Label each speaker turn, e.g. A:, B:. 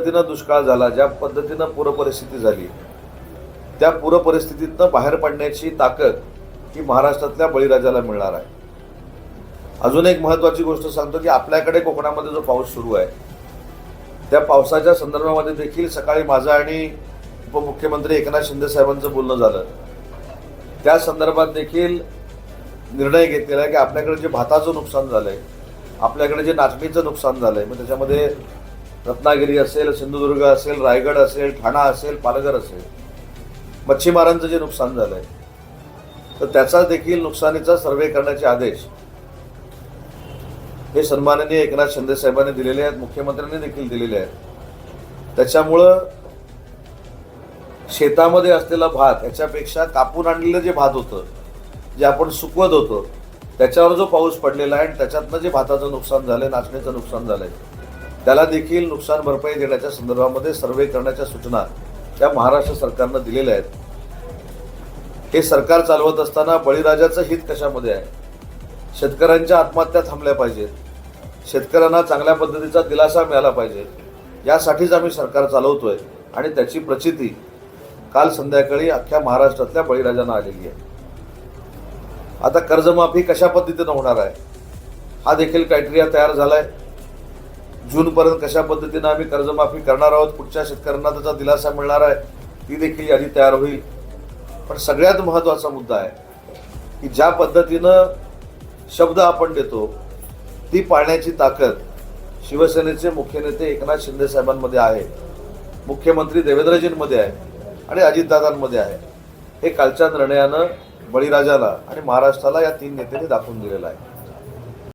A: पद्धतीनं दुष्काळ झाला, ज्या पद्धतीनं पूरपरिस्थिती झाली, त्या पूरपरिस्थितीतनं बाहेर पडण्याची ताकद ही महाराष्ट्रातल्या बळीराजाला मिळणार आहे. अजून एक महत्त्वाची गोष्ट सांगतो की आपल्याकडे कोकणामध्ये जो पाऊस सुरू आहे त्या पावसाच्या संदर्भामध्ये देखील सकाळी माझं आणि उपमुख्यमंत्री एकनाथ शिंदे साहेबांचं बोलणं झालं. त्या संदर्भात देखील निर्णय घेतलेला आहे की आपल्याकडे जे भाताचं नुकसान झालं आहे, आपल्याकडे जे नाचणीचं नुकसान झालं आहे, मग त्याच्यामध्ये रत्नागिरी असेल, सिंधुदुर्ग असेल, रायगड असेल, ठाणा असेल, पालघर असेल, मच्छीमारांचं जे नुकसान झालं आहे तर त्याचा देखील नुकसानीचा सर्वे करण्याचे आदेश हे सन्माननीय एकनाथ शिंदे साहेबांनी दिलेले आहेत, मुख्यमंत्र्यांनी देखील दिलेले आहेत. त्याच्यामुळं शेतामध्ये असलेला भात याच्यापेक्षा कापून आणलेलं जे भात होतं, जे आपण सुकवत होतो, त्याच्यावर जो पाऊस पडलेला आहे आणि त्याच्यातनं जे भाताचं नुकसान झालंय, नाचणीचं नुकसान झालंय, त्याला देखील नुकसान भरपाई देण्याच्या संदर्भामध्ये सर्वे करण्याच्या सूचना त्या महाराष्ट्र सरकारनं दिलेल्या आहेत. हे सरकार चालवत असताना बळीराजाचं हित कशामध्ये आहे? शेतकऱ्यांच्या आत्महत्या थांबल्या पाहिजेत, शेतकऱ्यांना चांगल्या पद्धतीचा दिलासा मिळाला पाहिजे, यासाठीच आम्ही सरकार चालवतोय आणि त्याची प्रचिती काल संध्याकाळी अख्ख्या महाराष्ट्रातल्या बळीराजांना आलेली आहे. आता कर्जमाफी कशा पद्धतीनं होणार आहे हा देखील क्रायटेरिया तयार झालाय. जूनपर्यंत कशा पद्धतीनं आम्ही कर्जमाफी करणार आहोत, कुठच्या शेतकऱ्यांना त्याचा दिलासा मिळणार आहे, ती देखील यादी तयार होईल. पण सगळ्यात महत्त्वाचा मुद्दा आहे की ज्या पद्धतीनं शब्द आपण देतो ती पाळण्याची ताकद शिवसेनेचे मुख्य नेते एकनाथ शिंदे साहेबांमध्ये आहे, मुख्यमंत्री देवेंद्रजींमध्ये आहे आणि अजितदादांमध्ये आहे. हे कालच्या निर्णयानं बळीराजाला आणि महाराष्ट्राला या तीन नेत्यांनी दाखवून दिलेलं आहे.